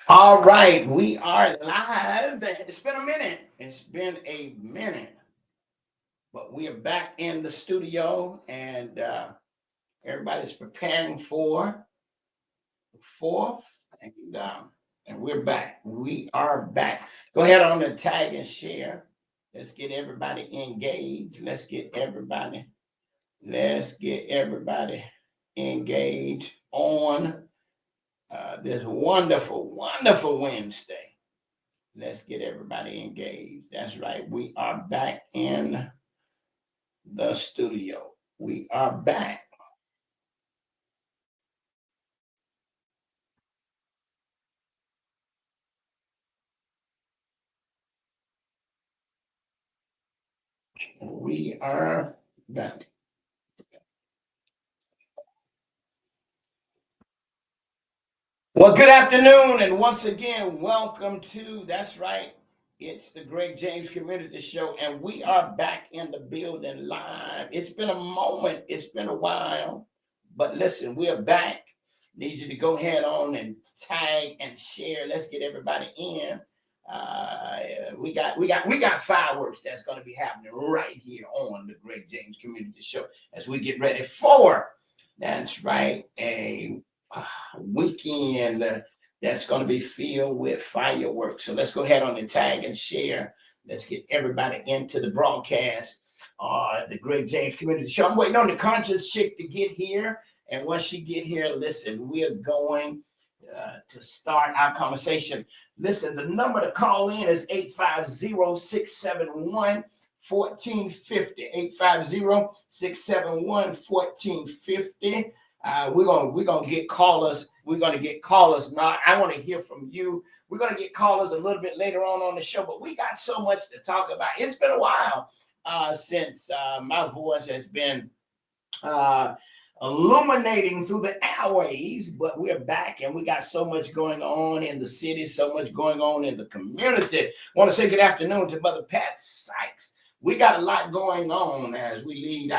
All right, we are live. It's been a minute. It's been a minute, but we are back in the studio, and everybody's preparing for the fourth, and, and we're back. We are back. Go ahead on the tag and share. Let's get everybody engaged. Let's get everybody engaged on this wonderful, wonderful Wednesday. Let's get everybody engaged. That's right. We are back in the studio. We are back. We are back. Well, good afternoon, and once again, welcome to that's right. It's the Greg James Community Show, and we are back in the building live. It's been a moment, it's been a while, but listen, we are back. Need you to go ahead on and tag and share. Let's get everybody in. Uh, we got fireworks that's going to be happening right here on the Greg James Community Show as we get ready for that's right a weekend that's going to be filled with fireworks. So let's go ahead on and tag and share. Let's get everybody into the broadcast. The Greg James Community Show. I'm waiting on the conscious chick to get here. And once she get here, listen, we are going to start our conversation. Listen, the number to call in is 850-671-1450. 850-671-1450. We're gonna get callers. We're gonna get callers. Now I want to hear from you. We're gonna get callers a little bit later on the show, but we got so much to talk about. It's been a while since my voice has been uh, illuminating through the airways, but we're back and we got so much going on in the city, so much going on in the community. I want to say good afternoon to Brother Pat Sykes. We got a lot going on as we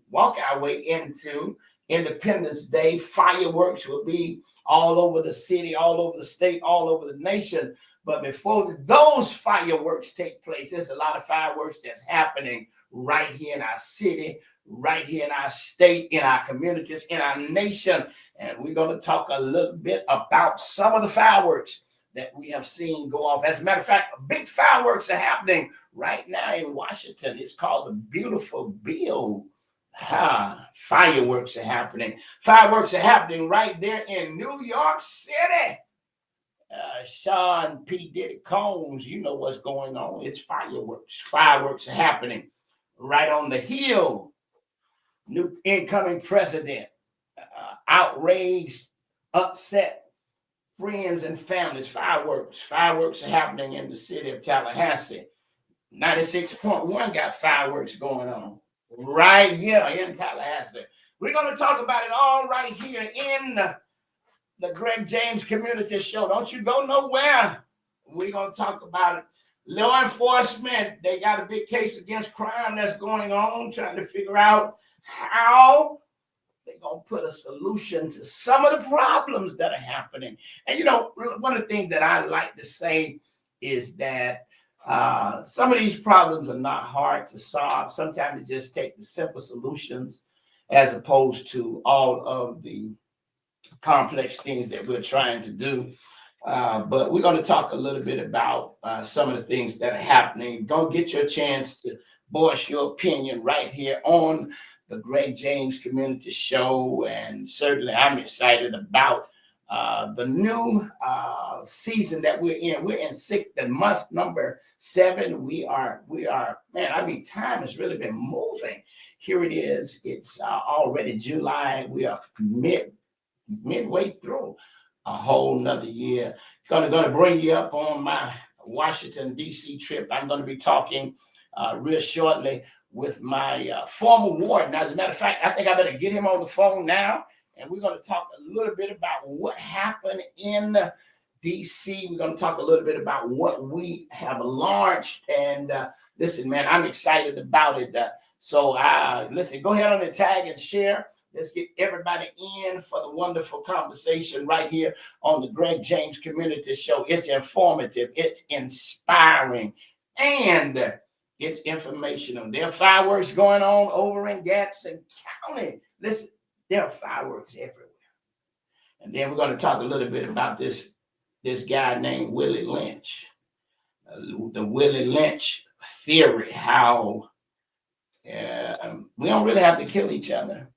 walk our way into Independence Day. Fireworks will be all over the city, all over the state, all over the nation. But before those fireworks take place, there's a lot of fireworks that's happening right here in our city, right here in our state, in our communities, in our nation. And we're going to talk a little bit about some of the fireworks that we have seen go off. As a matter of fact, big fireworks are happening right now in Washington. It's called the Beautiful Bill. Fireworks are happening. Fireworks are happening right there in New York City. Sean P. Diddy Combs, you know what's going on. It's fireworks. Fireworks are happening right on the Hill. New incoming president, outraged, upset friends and families. Fireworks are happening in the city of Tallahassee. 96.1 got fireworks going on right here in Tallahassee. We're going to talk about it all right here in the Greg James Community Show. Don't you go nowhere. We're going to talk about it. Law enforcement, they got a big case against crime that's going on, trying to figure out how they're going to put a solution to some of the problems that are happening. And, you know, one of the things that I like to say is that some of these problems are not hard to solve. Sometimes you just take the simple solutions as opposed to all of the complex things that we're trying to do. But we're going to talk a little bit about some of the things that are happening. Don't get your chance to voice your opinion right here on the Greg James Community Show. And certainly I'm excited about the new season that we're in. We're in the month number 7. We are, man, I mean, time has really been moving. Here it is. It's already July. We are midway through a whole nother year. Gonna bring you up on my Washington, D.C. trip. I'm going to be talking real shortly with my former warden. As a matter of fact, I think I better get him on the phone now, and we're going to talk a little bit about what happened in D.C. We're going to talk a little bit about what we have launched. And listen, man, I'm excited about it. So listen, go ahead on the tag and share. Let's get everybody in for the wonderful conversation right here on the Greg James Community Show. It's informative, it's inspiring, and it's informational. There are fireworks going on over in Gadsden County. Listen, there are fireworks everywhere. And then we're going to talk a little bit about this guy named Willie Lynch. The Willie Lynch theory, how we don't really have to kill each other.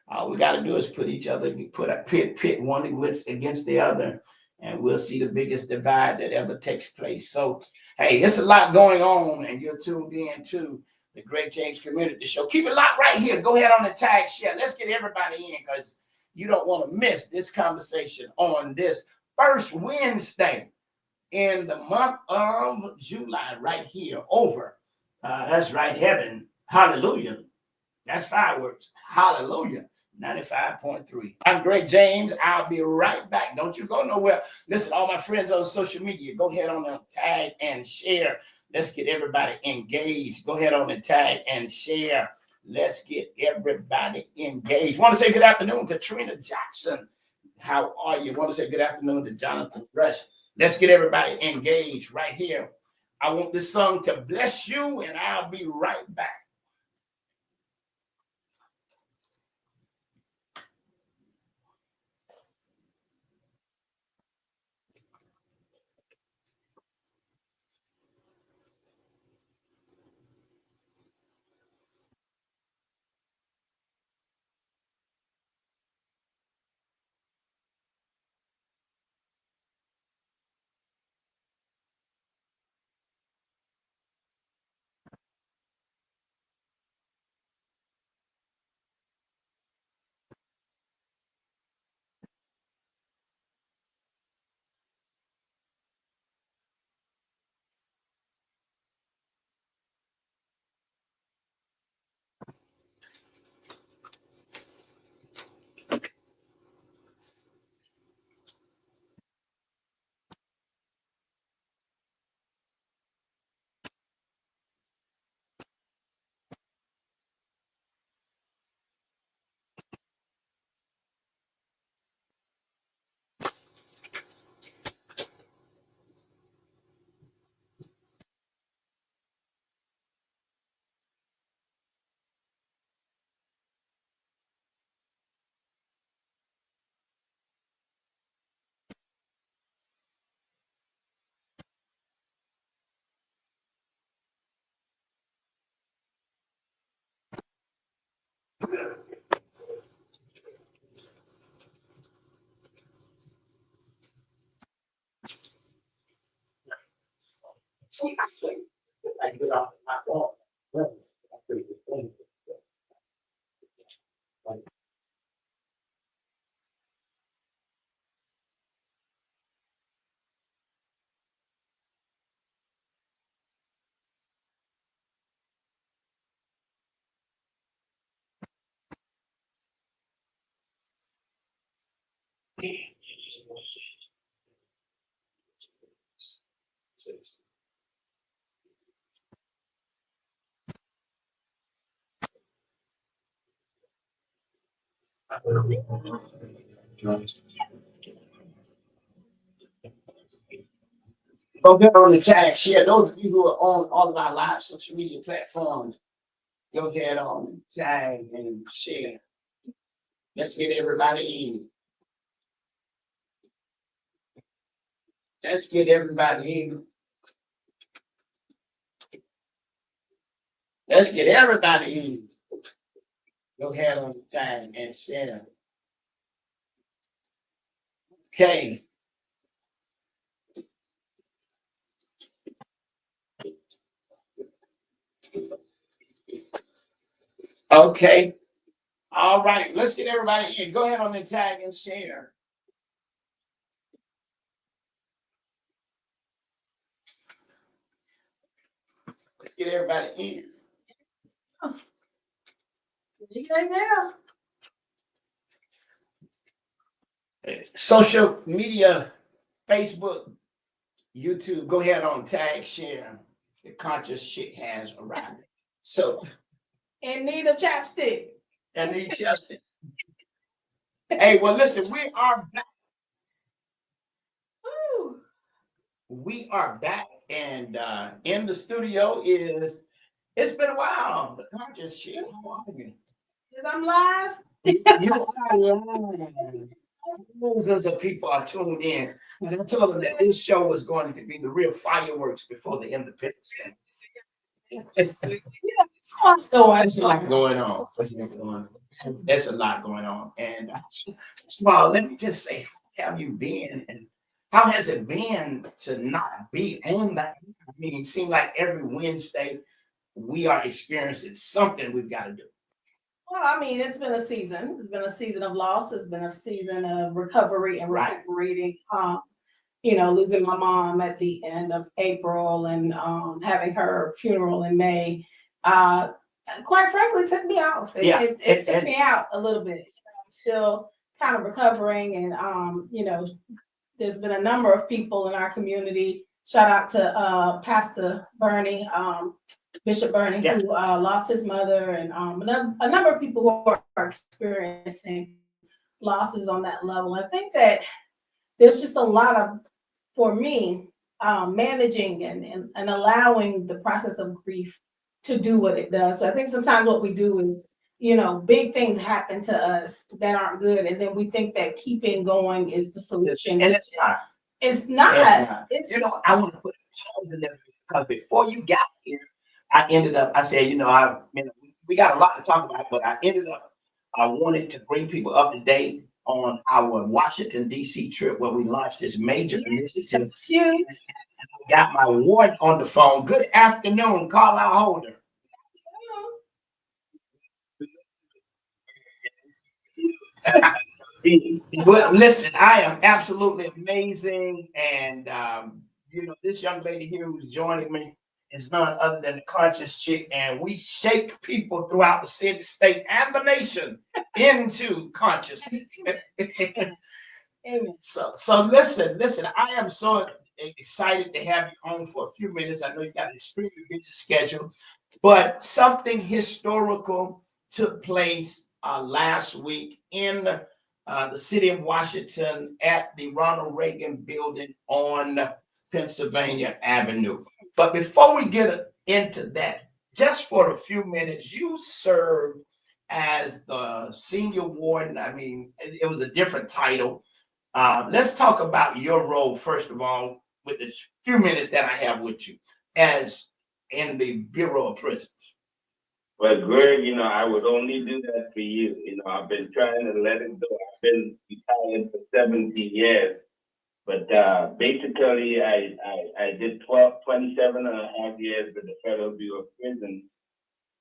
All we got to do is pit one against the other, and we'll see the biggest divide that ever takes place. So, hey, it's a lot going on, and you're tuned in to the Greg James Community Show. Keep it locked right here. Go ahead on the tag share. Let's get everybody in, because you don't want to miss this conversation on this first Wednesday in the month of July, right here over. That's right, heaven. Hallelujah. That's fireworks. Hallelujah. 95.3. I'm Greg James. I'll be right back. Don't you go nowhere. Listen, all my friends on social media, go ahead on and tag and share. Let's get everybody engaged. Go ahead on and tag and share. Let's get everybody engaged. Want to say good afternoon, Katrina Jackson. How are you? Want to say good afternoon to Jonathan Rush. Let's get everybody engaged right here. I want this song to bless you, and I'll be right back. Go get on the tag share. Those of you who are on all of our live social media platforms, go ahead on tag and share. Let's get everybody in. Let's get everybody in. Let's get everybody in. Go ahead on the tag and share. Okay. Okay. All right. Let's get everybody in. Go ahead on the tag and share. Let's get everybody in. You ain't there. Social media, Facebook, YouTube, go ahead on tag, share. The conscious shit has arrived. So, in need of chapstick. And he just, hey, well, listen, we are back. Woo. We are back, and in the studio is. It's been a while. The conscious chick. How are you? Is I'm live? You are live. Thousands of people are tuned in. And I told them that this show was going to be the real fireworks before the Independence Day. It's a lot going on. There's a lot going on. And Small, let me just say, how have you been? And how has it been to not be on that? I mean, it seems like every Wednesday we are experiencing something we've got to do. Well, I mean, it's been a season. It's been a season of loss. It's been a season of recovery and Right. recuperating. Losing my mom at the end of April and having her funeral in May. Quite frankly, took me out. It took me out a little bit. I'm still kind of recovering, and there's been a number of people in our community. Shout out to Pastor Bernie, Bishop Bernie, Yeah. who lost his mother, and a number of people who are experiencing losses on that level. I think that there's just a lot of, for me, managing and allowing the process of grief to do what it does. So I think sometimes what we do is, big things happen to us that aren't good, and then we think that keeping going is the solution. And it's not. It's not. It's I want to put a pause in there because before you got here, I said, we got a lot to talk about, but I wanted to bring people up to date on our Washington, D.C. trip where we launched this major initiative. Huge. I got my ward on the phone. Good afternoon, Carlisle Holder. But listen, I am absolutely amazing. And, this young lady here who's joining me is none other than the Conscious Chick. And we shake people throughout the city, state, and the nation into consciousness. So listen, I am so excited to have you on for a few minutes. I know you got an extremely busy schedule, but something historical took place last week in the city of Washington at the Ronald Reagan building on Pennsylvania Avenue. But before we get into that, just for a few minutes, you served as the senior warden. I mean, it was a different title. Let's talk about your role, first of all, with the few minutes that I have with you as in the Bureau of Prisons. Well, Greg, I would only do that for you. I've been trying to let it go. I've been retired for 17 years. But basically, I did 27 and a half years with the Federal Bureau of Prisons.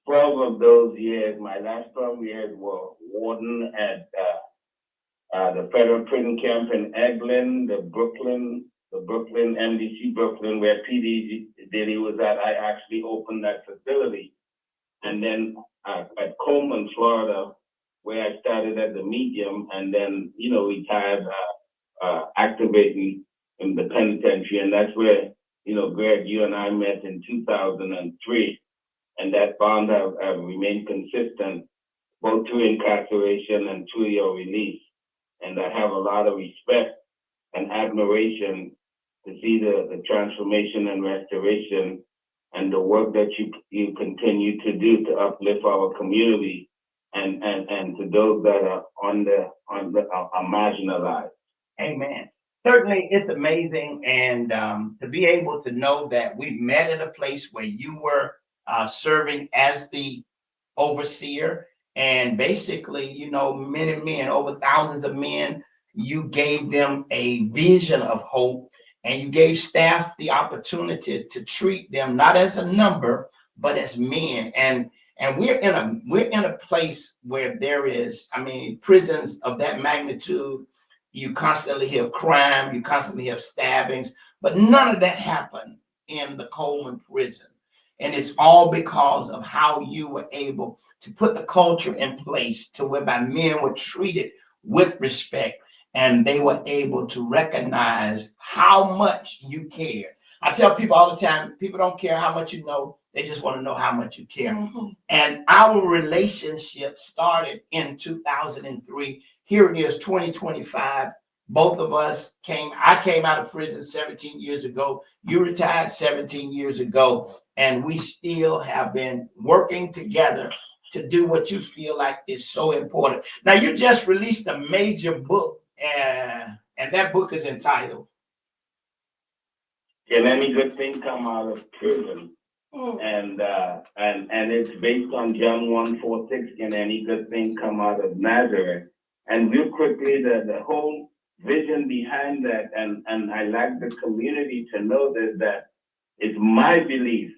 12 of those years, my last 12 years were warden at the federal prison camp in Eglin, the Brooklyn, MDC Brooklyn, where PD Diddy was at. I actually opened that facility. And then at Coleman, Florida, where I started at the medium, and then, retired activating in the penitentiary. And that's where, Greg, you and I met in 2003. And that bond have remained consistent, both through incarceration and through your release. And I have a lot of respect and admiration to see the transformation and restoration and the work that you continue to do to uplift our community and to those that are are marginalized. Amen. Certainly, it's amazing, and to be able to know that we met at a place where you were serving as the overseer, and basically, many men, over thousands of men, you gave them a vision of hope, and you gave staff the opportunity to treat them not as a number, but as men. And we're in a place where there is, prisons of that magnitude. You constantly have crime, you constantly have stabbings, but none of that happened in the Coleman prison. And it's all because of how you were able to put the culture in place to whereby men were treated with respect, and they were able to recognize how much you cared. I tell people all the time, people don't care how much you know, they just want to know how much you care. Mhm. And our relationship started in 2003. Here it is, 2025. Both of us I came out of prison 17 years ago. You retired 17 years ago. And we still have been working together to do what you feel like is so important. Now, you just released a major book, and that book is entitled Can any good thing come out of prison? Mm. And it's based on John 1:46. Can any good thing come out of Nazareth? And real quickly, the whole vision behind that, and I like the community to know this, that it's my belief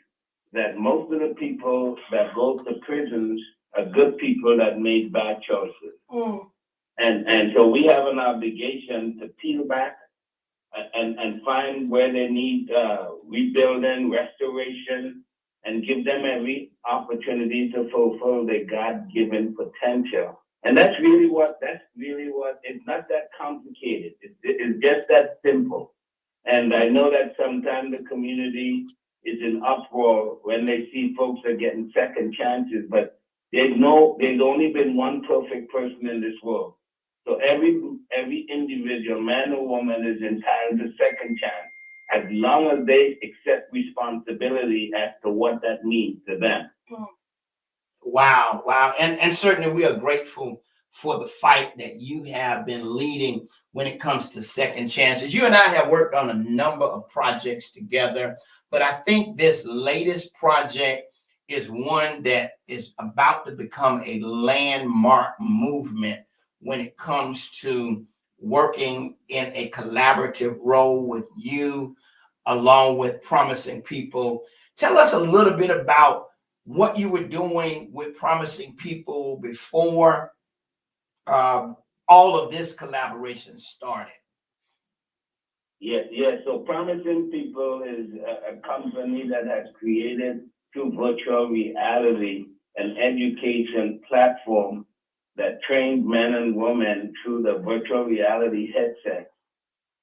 that most of the people that go to prisons are good people that made bad choices. Mm. And so we have an obligation to peel back and find where they need rebuilding, restoration, and give them every opportunity to fulfill their God-given potential. And that's really what, it's not that complicated. It's just that simple. And I know that sometimes the community is in uproar when they see folks are getting second chances, but there's only been one perfect person in this world. So every individual, man or woman, is entitled to second chance as long as they accept responsibility as to what that means to them. Wow, wow. And certainly we are grateful for the fight that you have been leading when it comes to second chances. You and I have worked on a number of projects together, but I think this latest project is one that is about to become a landmark movement when it comes to working in a collaborative role with you, along with Promising People. Tell us a little bit about what you were doing with Promising People before all of this collaboration started. Yes. So Promising People is a company that has created through virtual reality an education platform that trains men and women through the virtual reality headset.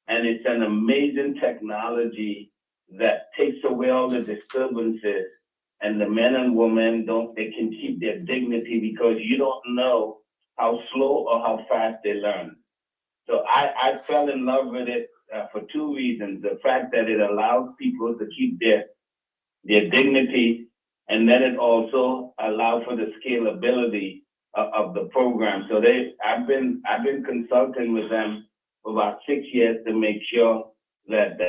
And it's an amazing technology that takes away all the disturbances, and the men and women they can keep their dignity because you don't know how slow or how fast they learn. So I fell in love with it for two reasons. The fact that it allows people to keep their dignity, and then it also allows for the scalability of the program. So I've been consulting with them for about 6 years to make sure that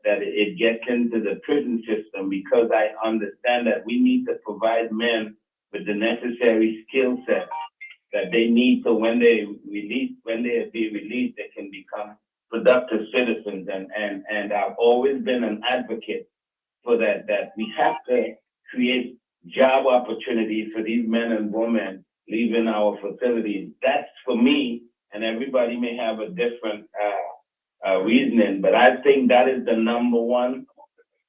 it gets into the prison system, because I understand that we need to provide men with the necessary skill set that they need, so when they be released, they can become productive citizens. And I've always been an advocate for that we have to create job opportunities for these men and women leaving our facilities. That's for me, and everybody may have a different reasoning, but I think that is the number one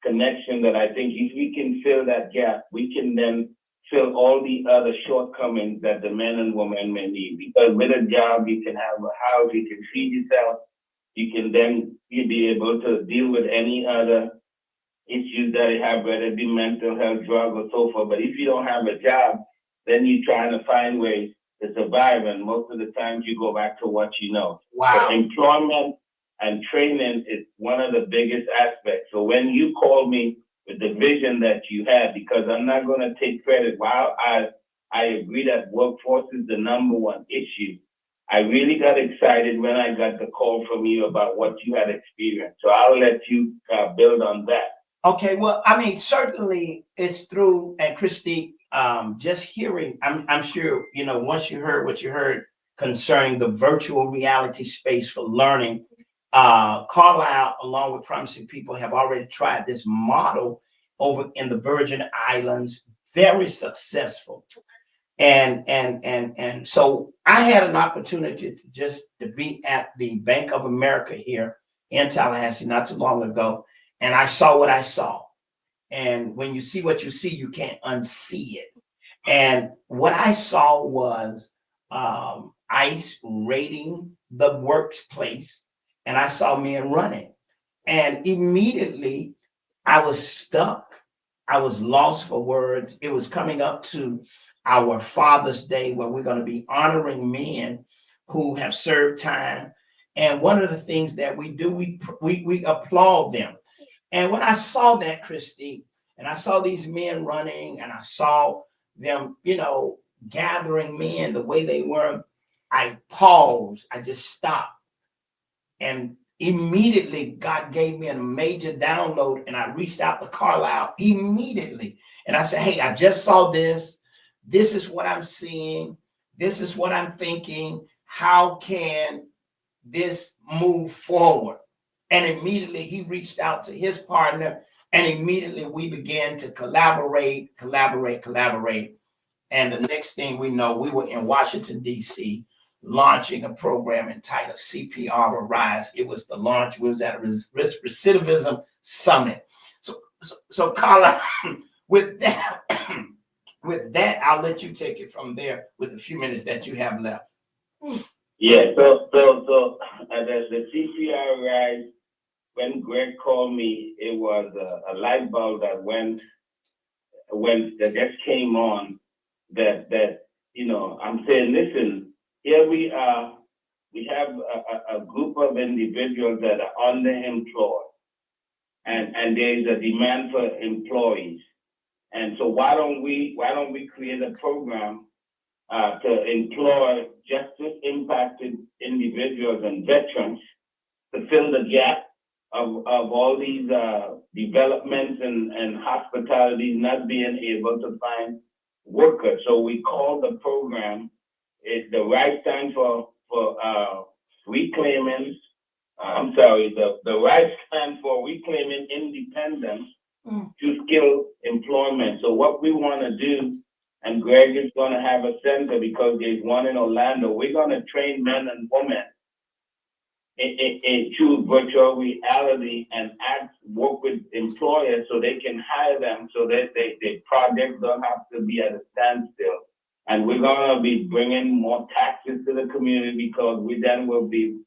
connection that I think if we can fill that gap, we can then fill all the other shortcomings that the men and women may need. Because with a job, you can have a house, you can feed yourself, you can then be able to deal with any other issues that you have, whether it be mental health, drug, or so forth. But if you don't have a job, then you're trying to find ways to survive, and most of the times you go back to what you know. Wow. So employment and training is one of the biggest aspects. So when you call me with the vision that you have, because I'm not going to take credit, while I agree that workforce is the number one issue, I really got excited when I got the call from you about what you had experienced. So I'll let you build on that. Okay, well, I mean, certainly it's through, and Christy, just hearing, I'm sure, once you heard what you heard concerning the virtual reality space for learning, Carlisle, along with Promising People, have already tried this model over in the Virgin Islands, very successful. And so I had an opportunity to be at the Bank of America here in Tallahassee not too long ago. And I saw what I saw. And when you see what you see, you can't unsee it. And what I saw was ICE raiding the workplace, and I saw men running. And immediately I was stuck. I was lost for words. It was coming up to our Father's Day where we're going to be honoring men who have served time. And one of the things that we do, we applaud them. And when I saw that, Christy, and I saw these men running, and I saw them, gathering men the way they were, I paused. I just stopped. And immediately God gave me a major download, and I reached out to Carlisle immediately. And I said, hey, I just saw this. This is what I'm seeing. This is what I'm thinking. How can this move forward? And immediately he reached out to his partner, and immediately we began to collaborate. And the next thing we know, we were in Washington, D.C., launching a program entitled CPR Arise. It was the launch. We was at a recidivism summit. So Carla, with that, I'll let you take it from there with the few minutes that you have left. Yeah. So the CPR Rise, when Greg called me, it was a light bulb that that just came on. That I'm saying, listen, here we are. We have a group of individuals that are underemployed, and there is a demand for employees. And so why don't we create a program to employ justice impacted individuals and veterans to fill the gap of all these developments and hospitalities not being able to find workers. So we call the program, it's the right time for reclaiming, the right time for reclaiming independence to skill employment. So what we want to do, and Greg is going to have a center because there's one in Orlando, we're going to train men and women into virtual reality and work with employers so they can hire them so that their projects don't have to be at a standstill. And we're going to be bringing more taxes to the community because we then will be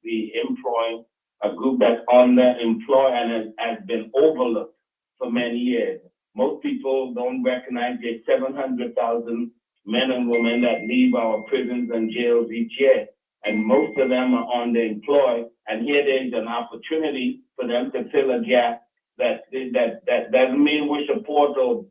employing a group that's underemployed and has been overlooked for many years. Most people don't recognize there's 700,000 men and women that leave our prisons and jails each year. And most of them are underemployed. And here there's an opportunity for them to fill a gap that doesn't mean we support or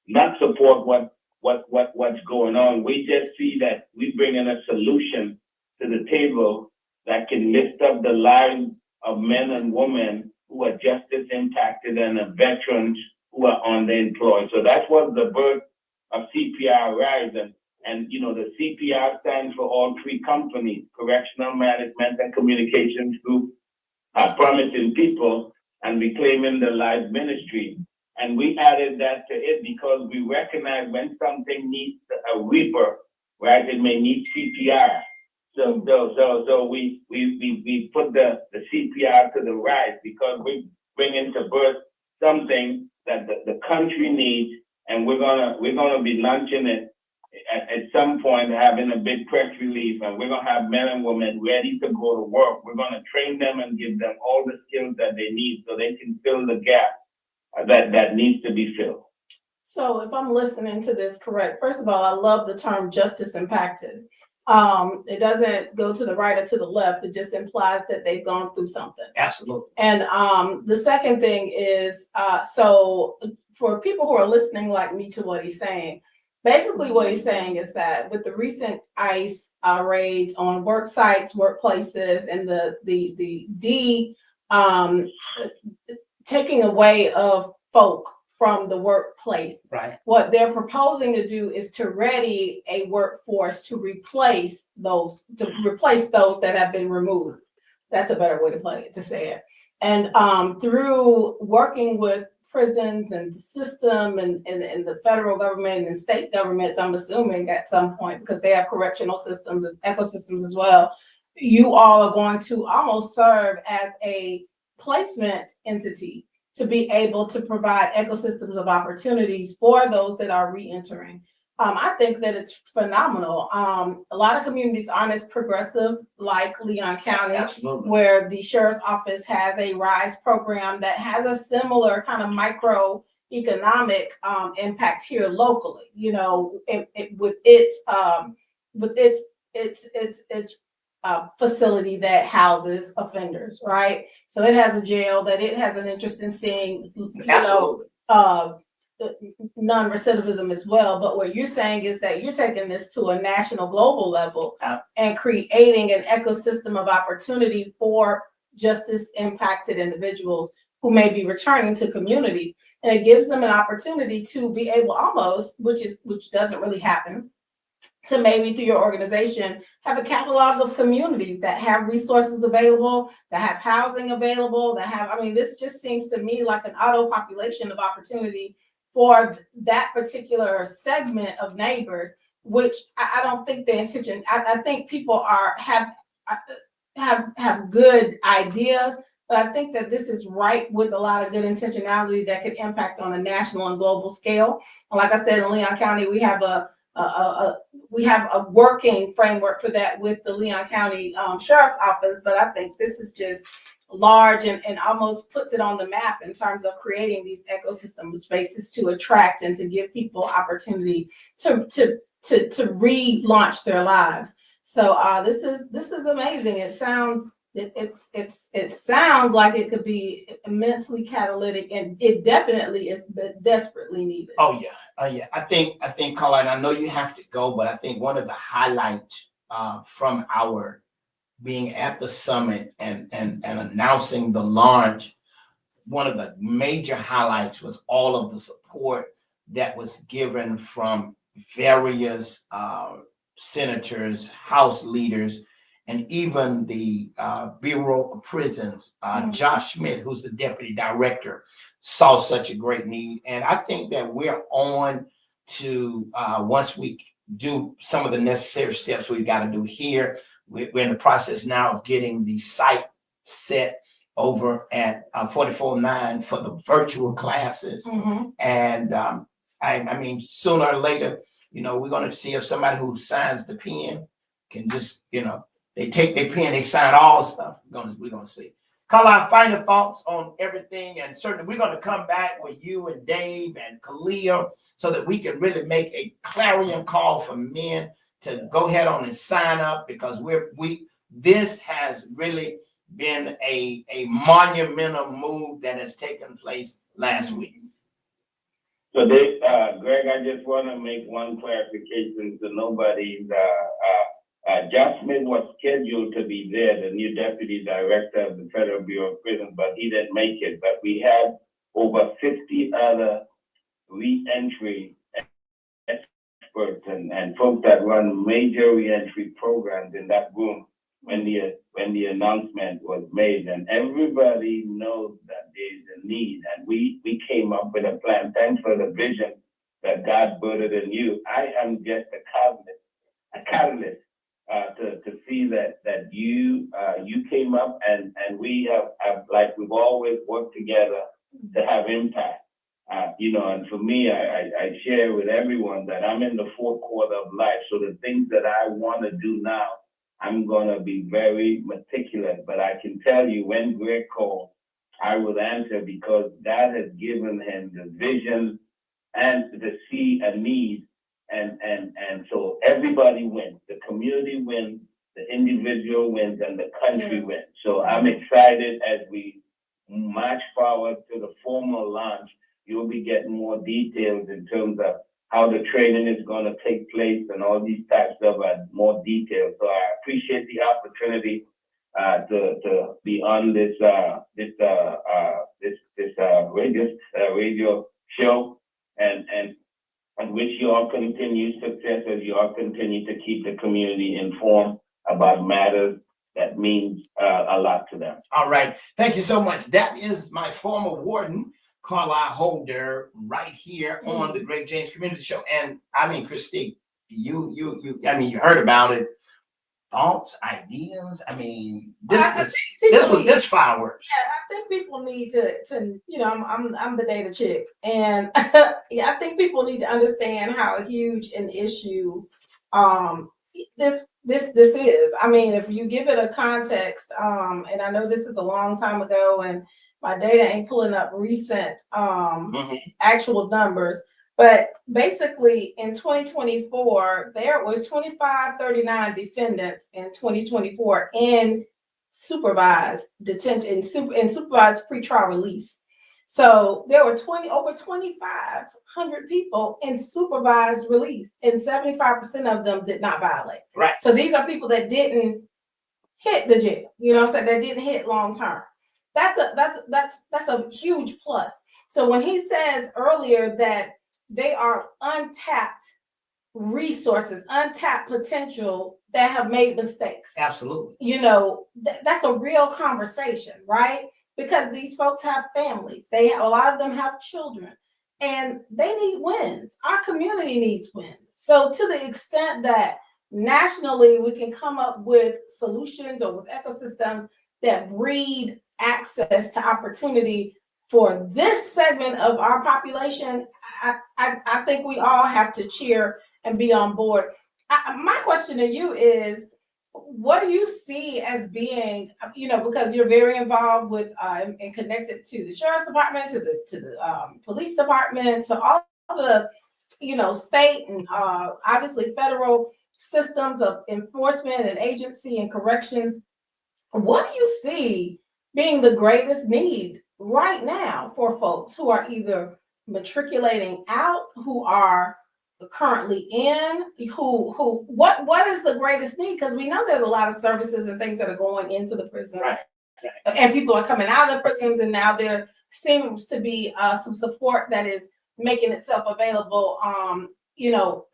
not support what's going on. We just see that we bring in a solution to the table that can lift up the lives of men and women who are justice impacted and the veterans who are underemployed. So that's what the birth of CPR Rise. And the CPR stands for all three companies: Correctional Management and Communications Group, Promising People, and Reclaiming the Life Ministry. And we added that to it because we recognize when something needs a rebirth, right? It may need CPR. So we put the CPR to the rise because we bring into birth something that the country needs, and we're gonna be launching it at some point, having a big press release, and we're gonna have men and women ready to go to work. We're gonna train them and give them all the skills that they need so they can fill the gap that needs to be filled. So if I'm listening to this correct, first of all, I love the term justice impacted. It doesn't go to the right or to the left. It just implies that they've gone through something. Absolutely. And the second thing is, so for people who are listening like me to what he's saying, basically what he's saying is that with the recent ICE raids on work sites, workplaces, and the taking away of folk from the workplace. Right. What they're proposing to do is to ready a workforce to replace those that have been removed. That's a better way to say it. And through working with prisons and the system and the federal government and state governments, I'm assuming at some point, because they have correctional systems as ecosystems as well, you all are going to almost serve as a placement entity to be able to provide ecosystems of opportunities for those that are re-entering. I think that it's phenomenal. A lot of communities aren't as progressive like Leon County, Absolutely. where the sheriff's office has a RISE program that has a similar kind of microeconomic impact here locally. You know, with its facility that houses offenders, right? So it has a jail that it has an interest in seeing, Absolutely. non-recidivism as well. But what you're saying is that you're taking this to a national, global level Yeah. and creating an ecosystem of opportunity for justice impacted individuals who may be returning to communities. And it gives them an opportunity to be able almost, which doesn't really happen, to maybe through your organization have a catalog of communities that have resources available, that have housing available, that have, I mean, this just seems to me like an auto population of opportunity for that particular segment of neighbors, which I don't think the intention, I think people have good ideas, but I think that this is right with a lot of good intentionality that could impact on a national and global scale. And like I said, in Leon County, we have a working framework for that with the Leon County Sheriff's Office, but I think this is just large and almost puts it on the map in terms of creating these ecosystem spaces to attract and to give people opportunity to relaunch their lives. So this is amazing. It sounds it sounds like it could be immensely catalytic, and it definitely is desperately needed. Oh yeah. I think, Carline, I know you have to go, but I think one of the highlights from our being at the summit and announcing the launch, one of the major highlights was all of the support that was given from various senators, House leaders, and even the Bureau of Prisons. Josh Smith, who's the deputy director, saw such a great need. And I think that we're on to, once we do some of the necessary steps we've got to do here, we're in the process now of getting the site set over at 4409 for the virtual classes. And I mean, sooner or later, you know, we're going to see if somebody who signs the pen can just, you know, they take their pen, they sign all stuff. We're going to see. Carline, final thoughts on everything. And certainly we're going to come back with you and Dave and Kalia so that we can really make a clarion call for men to go ahead on and sign up, because this has really been a monumental move that has taken place last week. So Greg, I just want to make one clarification so nobody's, Josh Smith was scheduled to be there, the new deputy director of the Federal Bureau of Prisons, but he didn't make it. But we had over 50 other re-entry experts and folks that run major re-entry programs in that room when the announcement was made. And everybody knows that there's a need. And we came up with a plan. Thanks for the vision that God birthed in you. I am just a catalyst to see that you came up and we have like we've always worked together to have impact. You know, and for me, I share with everyone that I'm in the fourth quarter of life. So the things that I want to do now, I'm going to be very meticulous. But I can tell you, when Greg called, I will answer, because God has given him the vision and to see a need. And so everybody wins. The community wins, the individual wins, and the country wins. So I'm excited as we march forward to the formal launch. You'll be getting more details in terms of how the training is going to take place and all these types of more details. So I appreciate the opportunity to be on this radio show, and wish you all continued success as you all continue to keep the community informed about matters that means a lot to them. All right. Thank you so much. That is my former warden, Carlisle Holder, right here on the Great James Community Show. And I mean, Christine, you heard about it. thoughts, ideas? I mean, I think this people was need- this fireworks. Yeah, I think people need to I'm the data chick, and yeah, I think people need to understand how huge an issue this is. I mean, if you give it a context, and I know this is a long time ago, and my data ain't pulling up recent Mhm. actual numbers, but basically in 2024 there was 2539 defendants in 2024 in supervised detention and supervised pretrial release. So there were over 2,500 people in supervised release, and 75% of them did not violate. Right. So these are people that didn't hit the jail, you know what I'm saying? That didn't hit long term. That's a huge plus. So when he says earlier that they are untapped resources, untapped potential that have made mistakes, Absolutely. you know, that's a real conversation, right? Because these folks have families, a lot of them have children, and they need wins. Our community needs wins. So to the extent that nationally we can come up with solutions or with ecosystems that breed access to opportunity for this segment of our population, I think we all have to cheer and be on board. My question to you is, what do you see as being, because you're very involved with and connected to the sheriff's department, to the police department, so all the state and obviously federal systems of enforcement and agency and corrections. What do you see being the greatest need right now for folks who are either matriculating out, who are currently in, what is the greatest need? Because we know there's a lot of services and things that are going into the prison, Right. And people are coming out of the prisons, and now there seems to be some support that is making itself available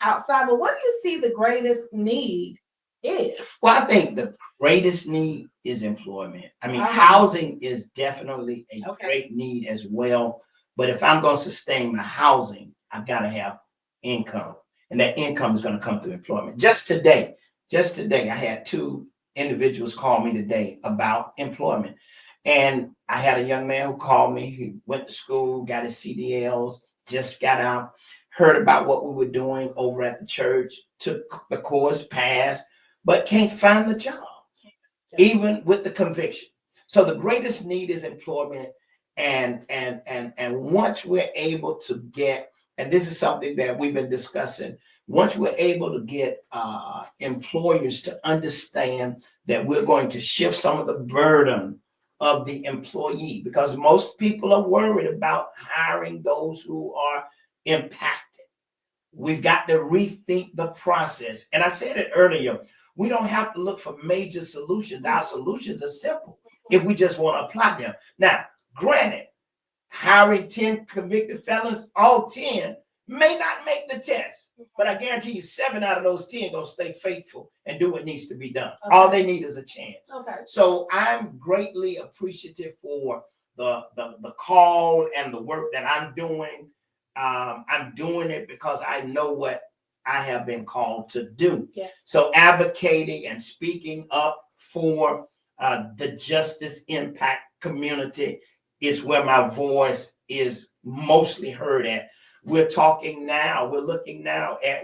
outside. But what do you see the greatest need is? Well, I think the greatest need is employment. I mean, Uh-huh. housing is definitely a Okay. great need as well. But if I'm going to sustain my housing, I've got to have income. And that income is going to come through employment. Just today, I had two individuals call me today about employment. And I had a young man who called me. He went to school, got his CDLs, just got out, heard about what we were doing over at the church, took the course, passed, but can't find the job, even with the conviction. So the greatest need is employment. And once we're able to get, and this is something that we've been discussing, once we're able to get employers to understand that we're going to shift some of the burden of the employee, because most people are worried about hiring those who are impacted. We've got to rethink the process. And I said it earlier, we don't have to look for major solutions. Our solutions are simple if we just want to apply them. Now, granted, hiring 10 convicted felons, all 10 may not make the test, but I guarantee you 7 out of those 10 gonna stay faithful and do what needs to be done. Okay. All they need is a chance. Okay. So I'm greatly appreciative for the call and the work that I'm doing. I'm doing it because I know what I have been called to do. Yeah. So advocating and speaking up for the justice impact community is where my voice is mostly heard at. We're looking now at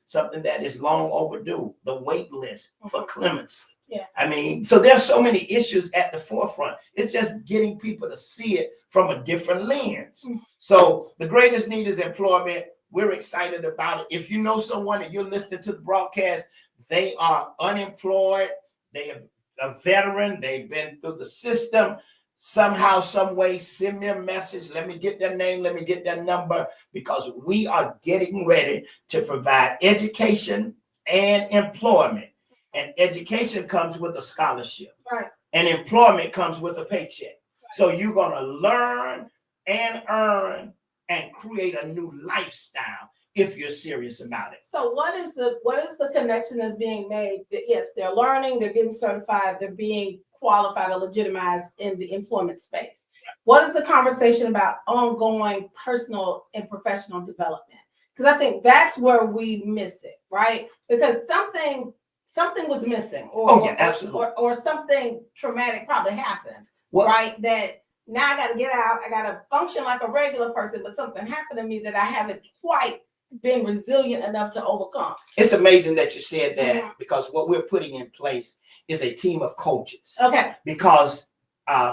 something that is long overdue, the wait list for clemency. Yeah. I mean, so there's so many issues at the forefront. It's just getting people to see it from a different lens. So the greatest need is employment. We're excited about it. If you know someone and you're listening to the broadcast, they are unemployed, they are a veteran, they've been through the system, somehow, some way, send me a message. Let me get their name. Let me get their number, because we are getting ready to provide education and employment. And education comes with a scholarship. Right. And employment comes with a paycheck. Right. So you're going to learn and earn and create a new lifestyle if you're serious about it. So what is the connection that's being made? Yes, they're learning, they're getting certified, they're being qualified or legitimized in the employment space. What is the conversation about ongoing personal and professional development? Because I think that's where we miss it, right? Because something something was missing, or Oh, yeah, absolutely. or something traumatic probably happened, Well, right? That now I got to get out. I got to function like a regular person, but something happened to me that I haven't quite been resilient enough to overcome. it's amazing that you said that, Mhm. because what we're putting in place is a team of coaches. Okay. Because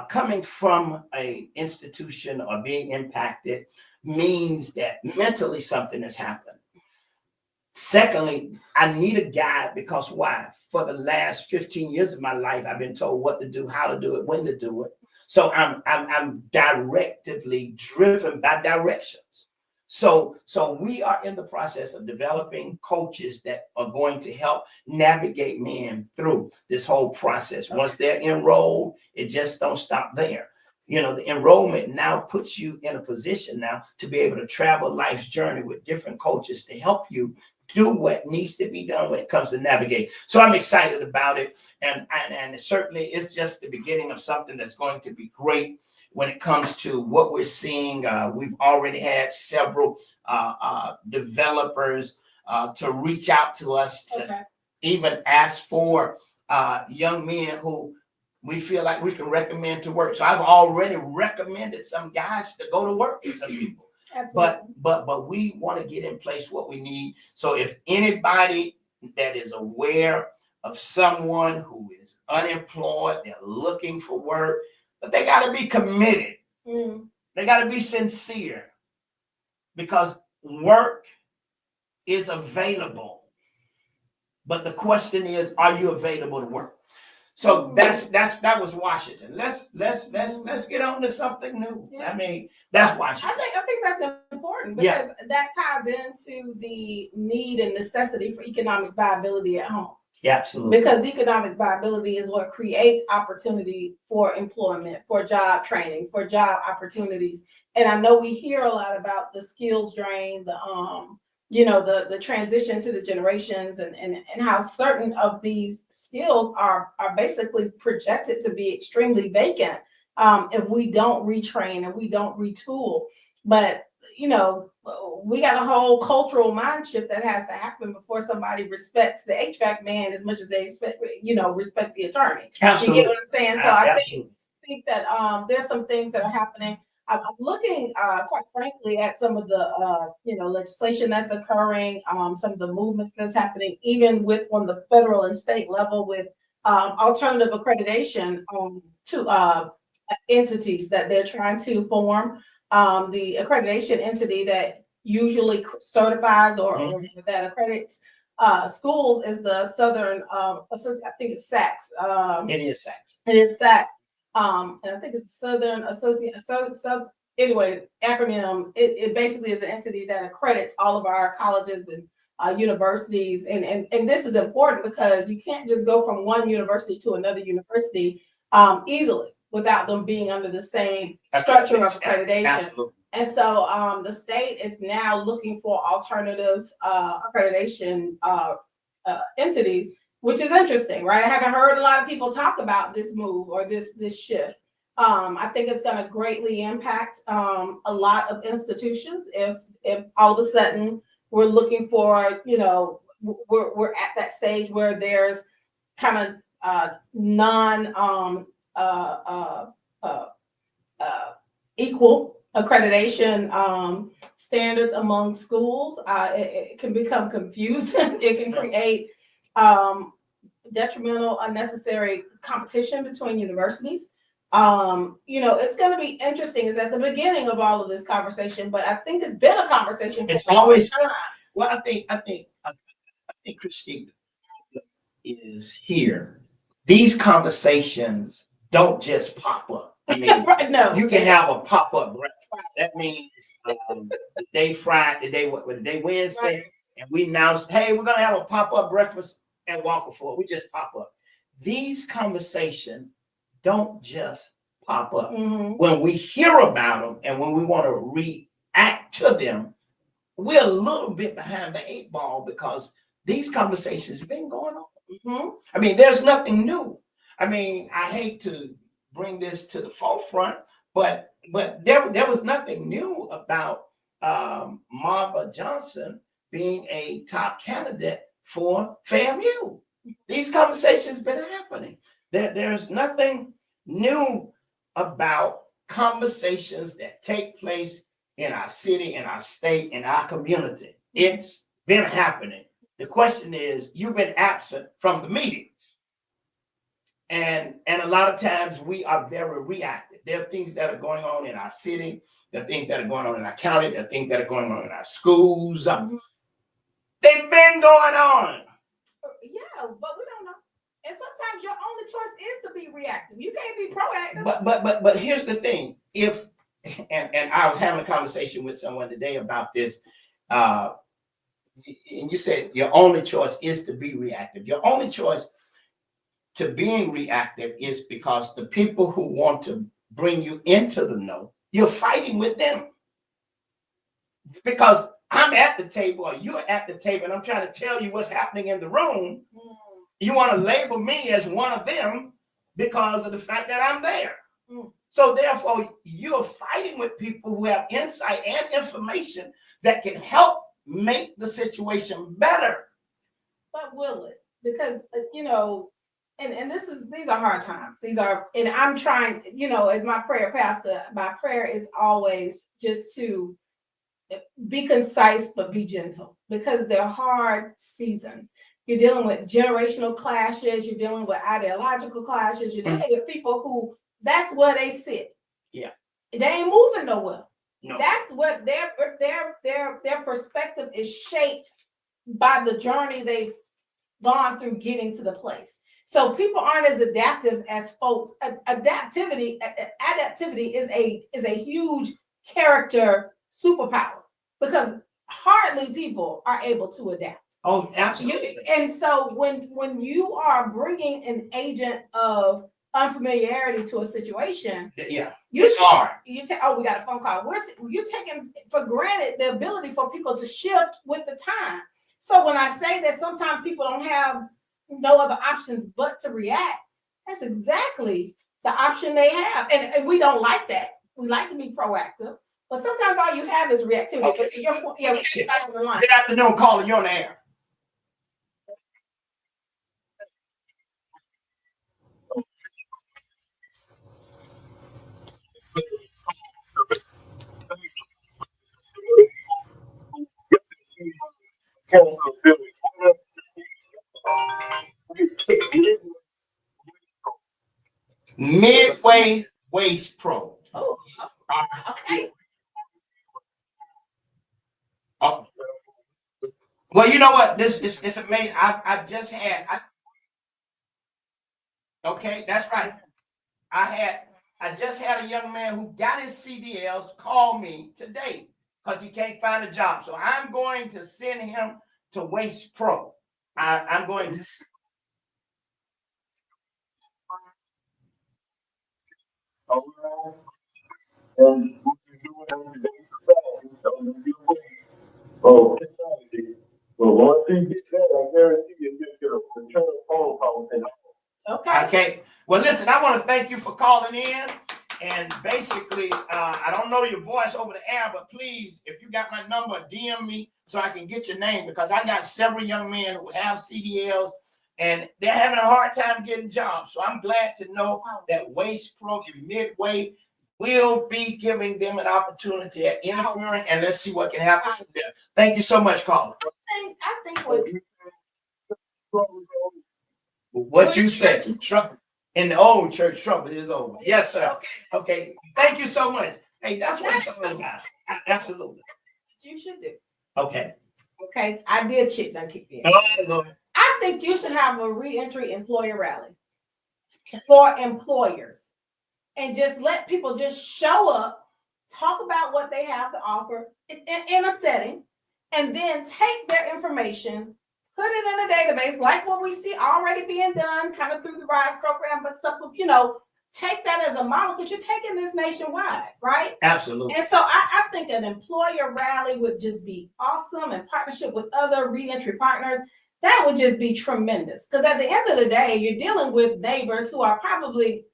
coming from a institution or being impacted means that mentally something has happened. Secondly, I need a guide, because why? For the last 15 years of my life, I've been told what to do, how to do it, when to do it. So I'm directively driven by directions. So we are in the process of developing coaches that are going to help navigate men through this whole process. Once they're enrolled, it just don't stop there. You know, the enrollment now puts you in a position now to be able to travel life's journey with different coaches to help you do what needs to be done when it comes to navigate. So I'm excited about it, and certainly it's just the beginning of something that's going to be great when it comes to what we're seeing. We've already had several developers to reach out to us to Okay. even ask for young men who we feel like we can recommend to work. So I've already recommended some guys to go to work with some people. Absolutely. But we want to get in place what we need. So if anybody that is aware of someone who is unemployed, they're looking for work, but they got to be committed. Mm. They got to be sincere, because work is available. But the question is, are you available to work? So that was Washington. Let's get on to something new. Yeah. I mean, that's Washington. I think that's important, Yeah. because that ties into the need and necessity for economic viability at home. Yeah, absolutely. Because economic viability is what creates opportunity for employment, for job training, for job opportunities. And I know we hear a lot about the skills drain, the transition to the generations, and how certain of these skills are basically projected to be extremely vacant if we don't retrain and we don't retool. But we got a whole cultural mind shift that has to happen before somebody respects the HVAC man as much as they respect the attorney. Absolutely. You get what I'm saying? So I Absolutely. think that there's some things that are happening. I'm looking, quite frankly, at some of the legislation that's occurring, some of the movements that's happening, even on the federal and state level, with alternative accreditation to entities that they're trying to form. The accreditation entity that usually certifies or that accredits schools is the Southern I think it's SACS. It is SACS. It is SACS. And I think it's Southern Associate. So anyway, acronym. It basically is an entity that accredits all of our colleges and universities. And this is important because you can't just go from one university to another university easily without them being under the same structure of accreditation. Absolutely. And so the state is now looking for alternative accreditation entities, which is interesting, right? I haven't heard a lot of people talk about this move or this shift. I think it's going to greatly impact a lot of institutions if all of a sudden we're looking for, we're at that stage where there's kind of equal accreditation standards among schools. It can become confusing. It can create detrimental, unnecessary competition between universities. It's going to be interesting. It's at the beginning of all of this conversation, but I think it's been a conversation for It's always time. well. I think Christine is here. These conversations don't just pop up. I mean, Right, no. you can have a pop up breakfast. That means the day Friday, the day Wednesday, Right. and we announced, hey, we're gonna have a pop up breakfast at Walker Ford. We just pop up. These conversations don't just pop up. Mhm. When we hear about them and when we want to react to them, we're a little bit behind the eight ball because these conversations have been going on. Mhm. I mean, there's nothing new. I mean, I hate to bring this to the forefront, but there was nothing new about Marva Johnson being a top candidate for FAMU. These conversations been happening. There's nothing new about conversations that take place in our city, in our state, in our community. It's been happening. The question is, you've been absent from the meetings. And a lot of times we are very reactive. There are things that are going on in our city. There are things that are going on in our county. There are things that are going on in our schools. They've been going on. Yeah, but we don't know. And sometimes your only choice is to be reactive. You can't be proactive. But here's the thing. If and I was having a conversation with someone today about this. And you said your only choice is to be reactive. Your only choice to being reactive is because the people who want to bring you into the know, you're fighting with them. Because I'm at the table or you're at the table and I'm trying to tell you what's happening in the room. You want to label me as one of them because of the fact that I'm there. So therefore, you're fighting with people who have insight and information that can help make the situation better. But will it? Because, and these are hard times. And I'm trying, as my prayer, Pastor, my prayer is always just to be concise, but be gentle, because they're hard seasons. You're dealing with generational clashes. You're dealing with ideological clashes. You're dealing with people who, that's where they sit. Yeah. They ain't moving nowhere. No. That's what their perspective is shaped by the journey they've gone through getting to the place. So people aren't as adaptive as folks. Adaptivity is a huge character superpower, because hardly people are able to adapt. Oh, absolutely. And so when you are bringing an agent of unfamiliarity to a situation, yeah, it's hard. We got a phone call. You're taking for granted the ability for people to shift with the time. So when I say that sometimes people don't have no other options but to react, that's exactly the option they have. And we don't like that. We like to be proactive, but sometimes all you have is reactivity. Okay. Good afternoon, caller. You're on the air. Midway Waste Pro. Oh, okay. Oh. Well, you know what? It's amazing. I just had. Okay, that's right. I just had a young man who got his CDLs call me today because he can't find a job. So I'm going to send him to Waste Pro. I'm going to. Oh, well, once he gets that, I guarantee you he'll get a return phone call. Okay. Well, listen, I want to thank you for calling in. And basically, I don't know your voice over the air, but please, if you got my number, DM me so I can get your name, because I got several young men who have CDLs and they're having a hard time getting jobs. So I'm glad to know that Waste Pro and Midway will be giving them an opportunity at interviewing, and let's see what can happen from there. Thank you so much, caller. I think what you said, trouble in the old church, trouble is over. Yes, sir. Okay. Thank you so much. Hey, that's what it's all about. Absolutely. You should do. Okay. Okay. I did kick in. I think you should have a reentry employer rally for employers, and just let people just show up, talk about what they have to offer in a setting, and then take their information, put it in a database, like what we see already being done kind of through the RISE program, but take that as a model, because you're taking this nationwide, right? Absolutely. And so I think an employer rally would just be awesome, in partnership with other reentry partners. That would just be tremendous, because at the end of the day, you're dealing with neighbors who are probably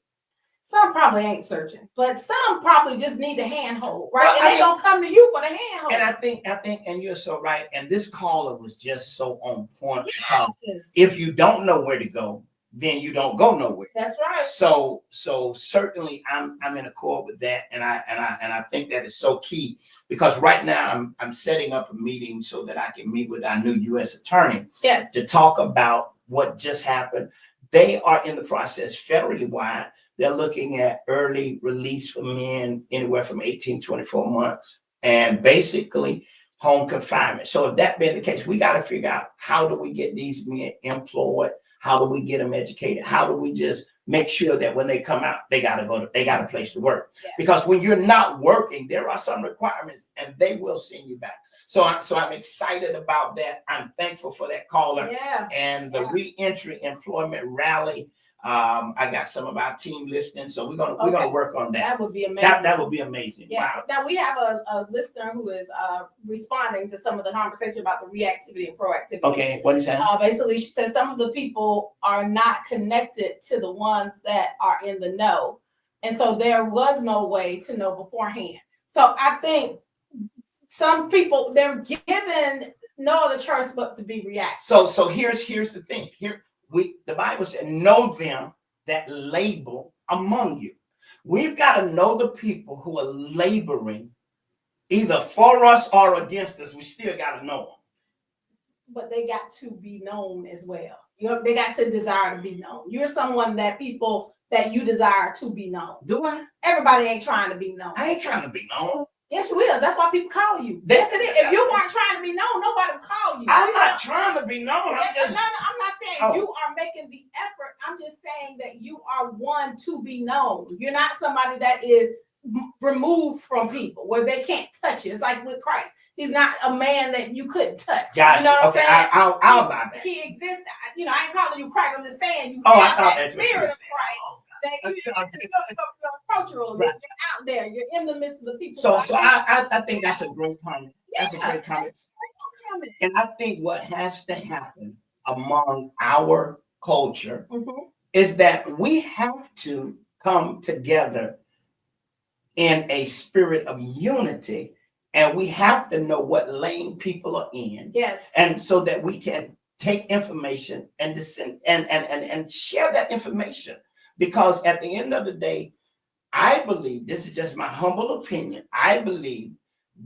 Some probably ain't searching, but some probably just need the handhold, right? Well, and I they mean- gonna come to you for the handhold. And I think, and you're so right. And this caller was just so on point because Yes, if you don't know where to go, then you don't go nowhere. that's right. So certainly I'm in accord with that, and I think that is so key because right now I'm setting up a meeting so that I can meet with our new U.S. attorney Yes, to talk about what just happened. They are in the process federally wide. They're looking at early release for men anywhere from 18 to 24 months and basically home confinement. So if that being the case, we got to figure out how do we get these men employed? How do we get them educated? How do we just make sure that when they come out, they got a place to work? Yeah. Because when you're not working, there are some requirements and they will send you back. So I'm excited about that. I'm thankful for that caller yeah. and the reentry employment rally. I got some of our team listening, so we're gonna work on that. That would be amazing. That would be amazing. Yeah. Wow. Now we have a listener who is responding to some of the conversation about the reactivity and proactivity. Okay, what is that? Basically, she said some of the people are not connected to the ones that are in the know, and so there was no way to know beforehand. So I think some people they're given no other choice but to be reactive. So here's the thing. The Bible said, know them that labor among you. We've got to know the people who are laboring either for us or against us. We still got to know them. But they got to be known as well. They got to desire to be known. You're someone that people that you desire to be known. Do I? Everybody ain't trying to be known. I ain't trying to be known. Yes, you is. That's why people call you. Yes, it is. If you weren't trying to be known, nobody would call you. I'm not trying to be known. I'm not saying Oh. you are making the effort. I'm just saying that you are one to be known. You're not somebody that is removed from people where they can't touch you. It's like with Christ. He's not a man that you couldn't touch. Gotcha. You know what Okay, I'm saying? I'll buy that. He exists. I ain't calling you Christ. I'm just saying you Oh, I have thought that that's what you spirit were of saying. Christ. Oh, That you're approachable. Right. You're out there. You're in the midst of the people. So I think that's a great comment. That's a great comment. That's a great comment. And I think what has to happen among our culture Mhm. is that we have to come together in a spirit of unity, and we have to know what lane people are in, Yes. and so that we can take information and and share that information. Because at the end of the day, I believe, this is just my humble opinion, I believe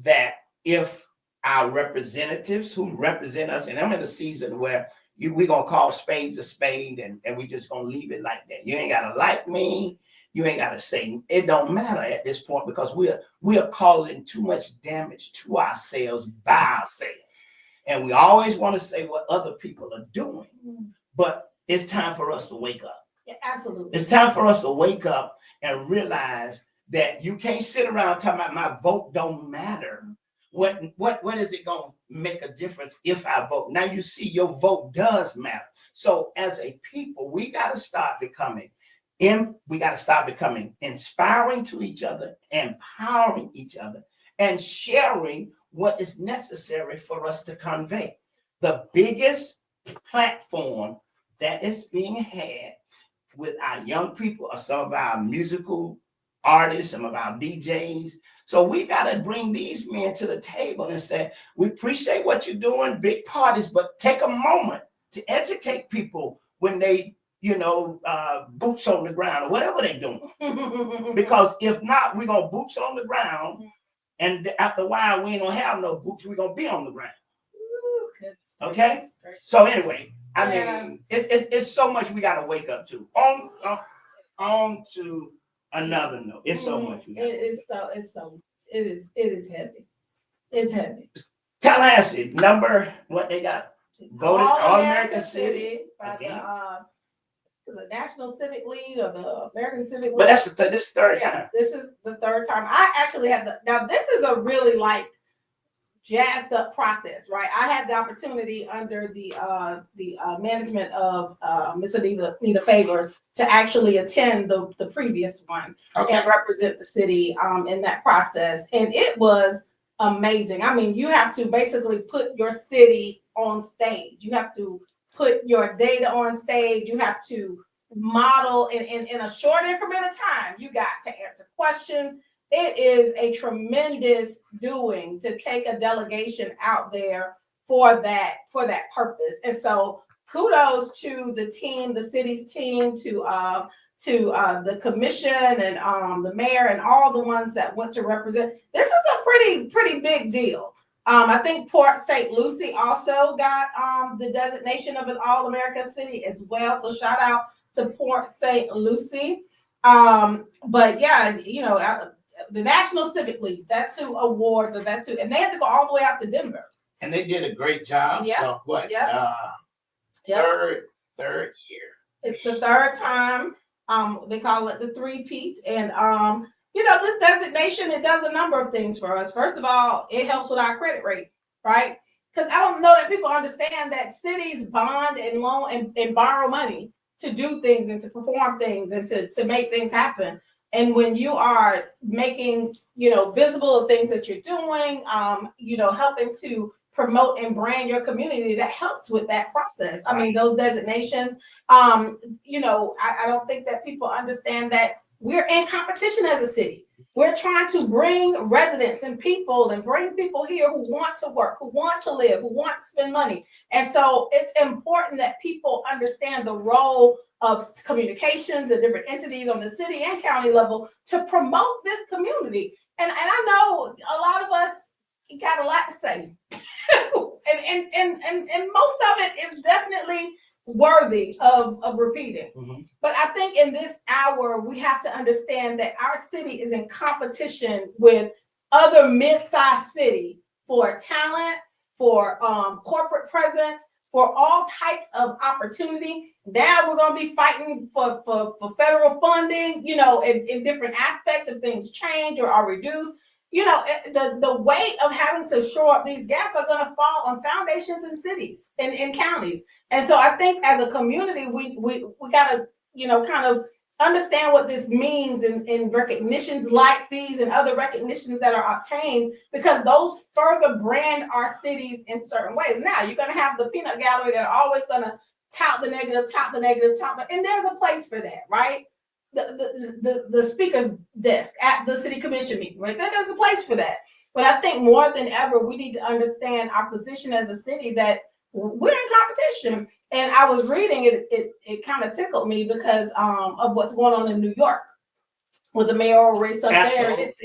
that if our representatives who represent us, and I'm in a season where we're gonna call spades a spade, and we just gonna leave it like that. You ain't gotta like me, you ain't gotta say it, don't matter at this point, because we are causing too much damage to ourselves by ourselves. And we always want to say what other people are doing, but it's time for us to wake up. Yeah, absolutely. It's time for us to wake up and realize that you can't sit around talking about my vote don't matter. What is it going to make a difference if I vote? Now you see your vote does matter. So as a people, we got to start becoming inspiring to each other, empowering each other, and sharing what is necessary for us to convey. The biggest platform that is being had with our young people are some of our musical artists, some of our DJs. So we got to bring these men to the table and say, we appreciate what you're doing, big parties, but take a moment to educate people when they, boots on the ground or whatever they're doing. Because if not, we're going to boots on the ground. And after a while, we ain't going to have no boots. We're going to be on the ground. Ooh, goodness Okay? gracious. So anyway, I Yeah. mean, it's so much we got to wake up to. On to another note. It's so much. We gotta It is heavy. It's heavy. Tallahassee, what they got? Voted All American City. By Okay. the National Civic League or the American Civic League. But that's this third time. This is the third time. I actually had now this is a really jazzed up process, right? I had the opportunity under the management of Miss Anita Favors to actually attend the previous one and represent the city in that process. And it was amazing. I mean, you have to basically put your city on stage. You have to put your data on stage. You have to model in a short increment of time. You got to answer questions. It is a tremendous doing to take a delegation out there for that purpose. And so kudos to the team, the city's team, to the commission and the mayor and all the ones that went to represent. This is a pretty big deal. I think Port St. Lucie also got the designation of an All-America City as well. So shout out to Port St. Lucie. But yeah, you know, the National Civic League, that's who awards, or that's who, and they had to go all the way out to Denver. And they did a great job. Yep. So what? Yep. Yep. Third year. It's the third time. They call it the three-peat. And you know, this designation, it does a number of things for us. First of all, it helps with our credit rate, right? Because I don't know that people understand that cities bond and loan and borrow money to do things and to perform things and to make things happen. And when you are making, you know, visible the things that you're doing, you know, helping to promote and brand your community, that helps with that process. I mean, those designations, you know, I don't think that people understand that we're in competition as a city. We're trying to bring residents and people and bring people here who want to work, who want to live, who want to spend money. And so it's important that people understand the role of communications and different entities on the city and county level to promote this community. And I know a lot of us got a lot to say. and most of it is definitely worthy of repeating. Mm-hmm. But I think in this hour, we have to understand that our city is in competition with other mid-sized cities for talent, for corporate presence, for all types of opportunity. Now we're going to be fighting for federal funding, you know, in different aspects. If things change or are reduced, you know, the weight of having to shore up these gaps are going to fall on foundations in cities and in counties. And so I think as a community, we got to, you know, kind of understand what this means in recognitions like these and other recognitions that are obtained, because those further brand our cities in certain ways. Now you're going to have the peanut gallery that are always going to tout the negative, and there's a place for that, right? The speaker's desk at the city commission meeting, right? There's a place for that. But I think more than ever, we need to understand our position as a city, that we're in competition. And I was reading it kind of tickled me because of what's going on in New York with the mayoral race up there. It's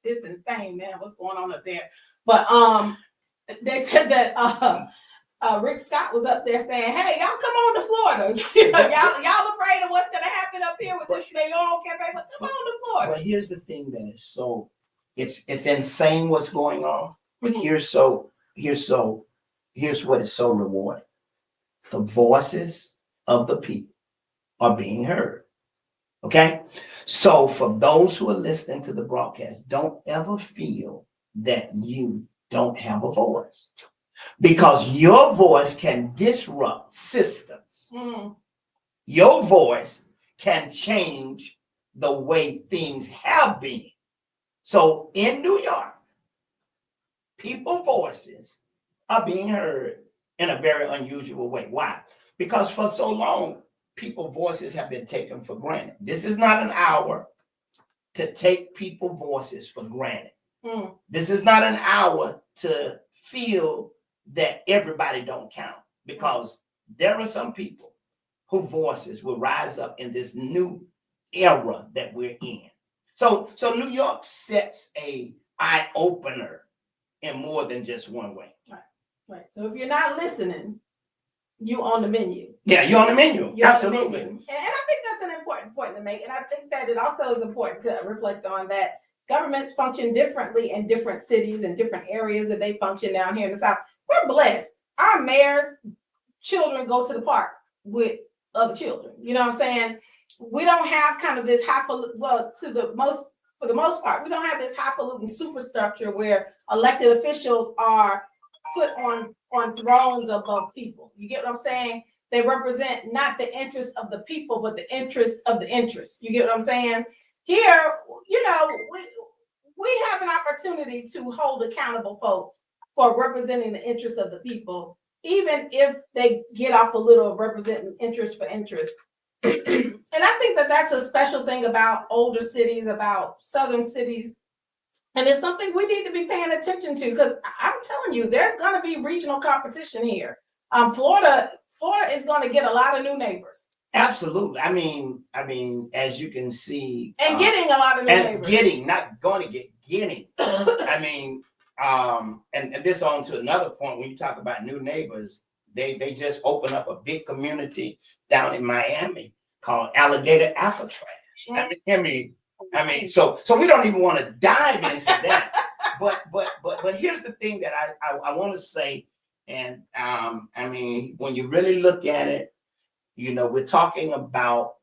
insane, man, what's going on up there. But they said that Rick Scott was up there saying, "Hey, y'all come on to Florida. You know, y'all afraid of what's going to happen up here with this mayoral campaign, but come on to Florida." But here's the thing that is so, it's insane what's going on. But Mhm. here's what is so rewarding. The voices of the people are being heard. Okay? So for those who are listening to the broadcast, don't ever feel that you don't have a voice, because your voice can disrupt systems. Your voice can change the way things have been. So in New York, people's voices are being heard in a very unusual way. Why? Because for so long, people's voices have been taken for granted. This is not an hour to take people's voices for granted. This is not an hour to feel that everybody don't count, because there are some people whose voices will rise up in this new era that we're in. So New York sets a eye opener in more than just one way. Right. So if you're not listening, you on the menu. Yeah, you're on the menu. You're Absolutely. on the menu. And I think that's an important point to make. And I think that it also is important to reflect on that governments function differently in different cities and different areas that they function down here in the South. We're blessed. Our mayor's children go to the park with other children. You know what I'm saying? We don't have kind of this for the most part, we don't have this highfalutin superstructure where elected officials are put on thrones above people. You get what I'm saying? They represent not the interest of the people, but the interest of the interest. You get what I'm saying? Here, you know, we have an opportunity to hold accountable folks for representing the interests of the people, even if they get off a little of representing interest for interest. And I think that that's a special thing about older cities, about southern cities. And it's something we need to be paying attention to because I'm telling you, there's going to be regional competition here. Florida is going to get a lot of new neighbors Absolutely. As you can see, and getting a lot of new and neighbors. getting, not going to get, getting. And this on to another point when you talk about new neighbors, they just opened up a big community down in Miami called Alligator Alcatraz. So we don't even want to dive into that. But here's the thing that I want to say, and when you really look at it, we're talking about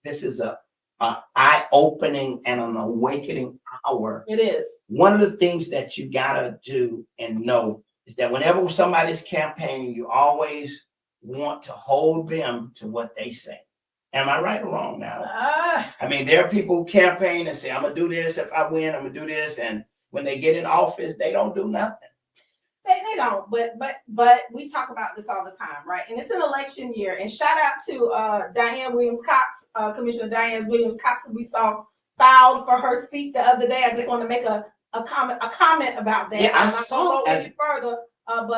this is a eye-opening and an awakening hour. It is. One of the things that you gotta do and know is that whenever somebody's campaigning, you always want to hold them to what they say. Am I right or wrong now? There are people who campaign and say, I'm gonna do this if I win, I'm gonna do this. And when they get in office, they don't do nothing. They don't, but we talk about this all the time, right? And it's an election year. And shout out to Diane Williams Cox, Commissioner Diane Williams Cox, who we saw filed for her seat the other day. I just want to make a comment about that. Yeah, I I'm saw not going to go as- any further. All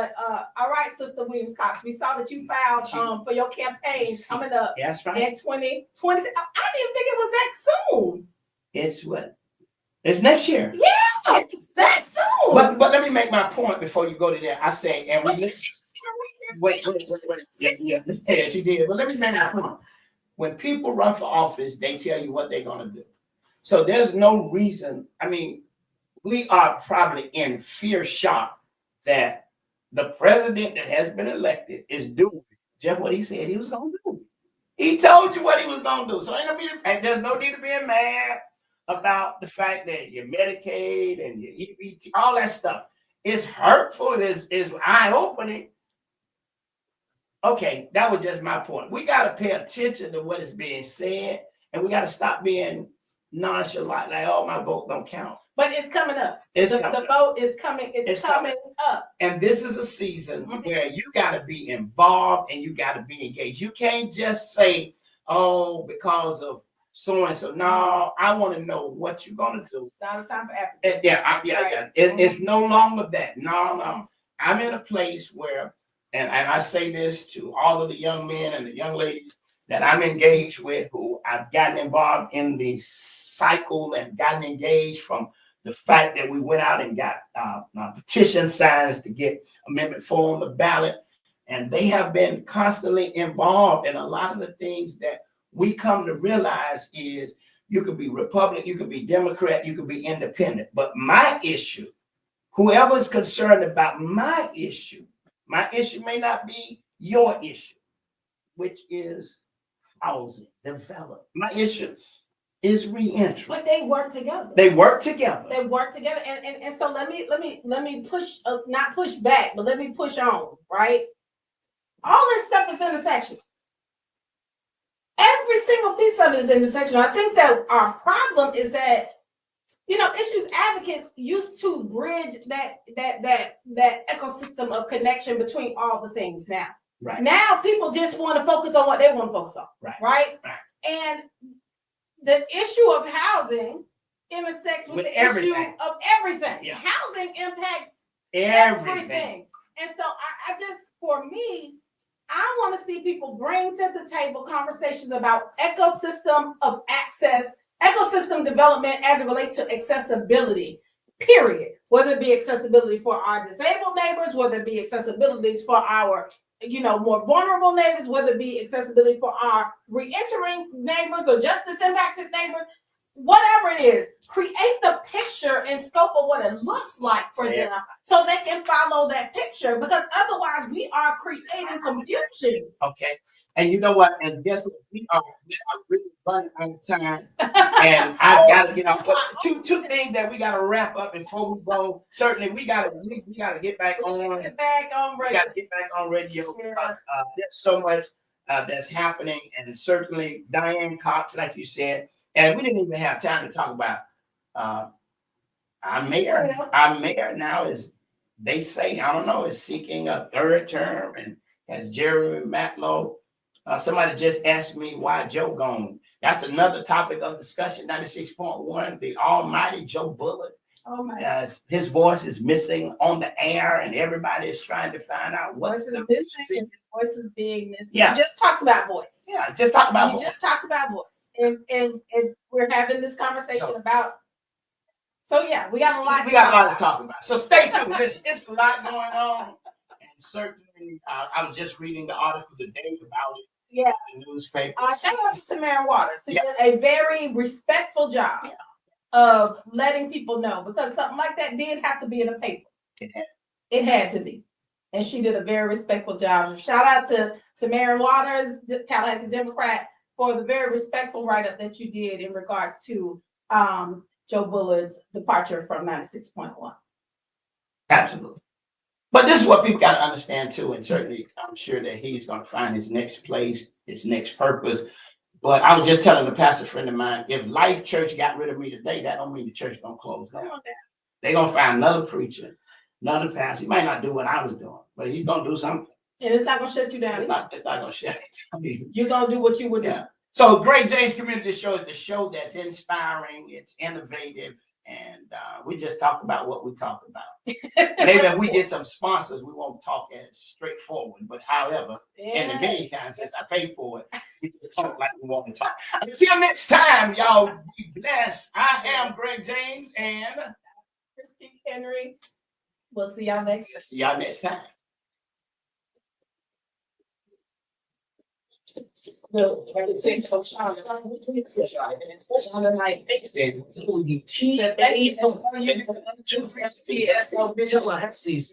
right, Sister Williams Cox, we saw that you filed for your campaign coming up That's right. in 2020. I didn't even think it was that soon. It's what? It's next year. Yeah, it's that soon. But let me make my point before you go to that. I say, and we wait. Yeah, she did. But let me make my point. When people run for office, they tell you what they're gonna do. So there's no reason. We are probably in fear shock that the president that has been elected is doing just what he said he was gonna do. He told you what he was gonna do. So there's no need to be mad about the fact that your Medicaid and your EBT, all that stuff is hurtful, is eye-opening. Okay, that was just my point. We got to pay attention to what is being said, and we got to stop being nonchalant, like, oh, my vote don't count. But it's coming up. The vote is coming. It's coming up. And this is a season where you got to be involved and you got to be engaged. You can't just say, oh, because of so and so. No, I want to know what you're gonna do. It's not a time for apathy. Yeah. It's no longer that. No. I'm in a place where, and I say this to all of the young men and the young ladies that I'm engaged with, who I've gotten involved in the cycle and gotten engaged from the fact that we went out and got petition signs to get Amendment 4 on the ballot, and they have been constantly involved in a lot of the things that we come to realize is you could be Republican, you could be Democrat, you could be independent. But my issue, whoever's concerned about my issue may not be your issue, which is housing, development. My issue is reentry. But they work together. They work together. And so let me push, not push back, but let me push on, right? All this stuff is intersection. Every single piece of it is intersectional. I think that our problem is that, issues advocates used to bridge that ecosystem of connection between all the things. Right. Now people just want to focus on what they want to focus on. Right. And the issue of housing intersects with the issue of everything. Yeah. Housing impacts everything. And so I just, for me, I want to see people bring to the table conversations about ecosystem of access, ecosystem development as it relates to accessibility, period. Whether it be accessibility for our disabled neighbors, whether it be accessibility for our, more vulnerable neighbors, whether it be accessibility for our reentering neighbors or justice impacted neighbors, whatever it is, create the picture and scope of what it looks like for them so they can follow that picture, because otherwise we are creating confusion. Okay. And you know what? And guess what? We are really running out of time. And I've got to get off. But two things that we got to wrap up before we go. Certainly, we got to get back on. We got to get back on radio because there's so much that's happening. And certainly, Diane Cox, like you said, and we didn't even have time to talk about our mayor. Our mayor now is, they say, I don't know, is seeking a third term, and as Jeremy Matlow Somebody just asked me why Joe gone. That's another topic of discussion. 96.1, the almighty Joe Bullard. Oh my. His voice is missing on the air, and everybody is trying to find out what's Voice is the missing. And voice is being missing. Yeah. You just talked about voice. Yeah, just talk about You voice. just talked about voice, and we're having this conversation about. So yeah, we got a lot. We got a lot to talk about. So stay tuned. It's a lot going on, and certainly, I was just reading the article today about it. Yeah. In the newspaper. Shout out to Tamara Waters, who Yeah. did a very respectful job Yeah. of letting people know, because something like that did have to be in a paper. It had to be. And she did a very respectful job. So shout out to Tamara Waters, the Tallahassee Democrat, for the very respectful write-up that you did in regards to Joe Bullard's departure from 96.1. Absolutely. But this is what people got to understand too, and certainly I'm sure that he's going to find his next place, his next purpose. But I was just telling a pastor friend of mine, if Life Church got rid of me today, that don't mean the church don't close down. They're going to find another preacher, another pastor. He might not do what I was doing, but he's going to do something. And it's not going to shut you down. It's not going to shut it. I mean, You're going to do what you would do. yeah. So Great James Community Show is the show that's inspiring, it's innovative, and we just talk about what we talk about. Maybe if we get some sponsors, we won't talk as straightforward. But however, and the many times since I pay for it, we can talk like we want to talk. Until next time, y'all be blessed. I am Greg James, and Christy Henry. We'll see y'all next. see y'all next time. No, thanks for Sean. Tallahassee.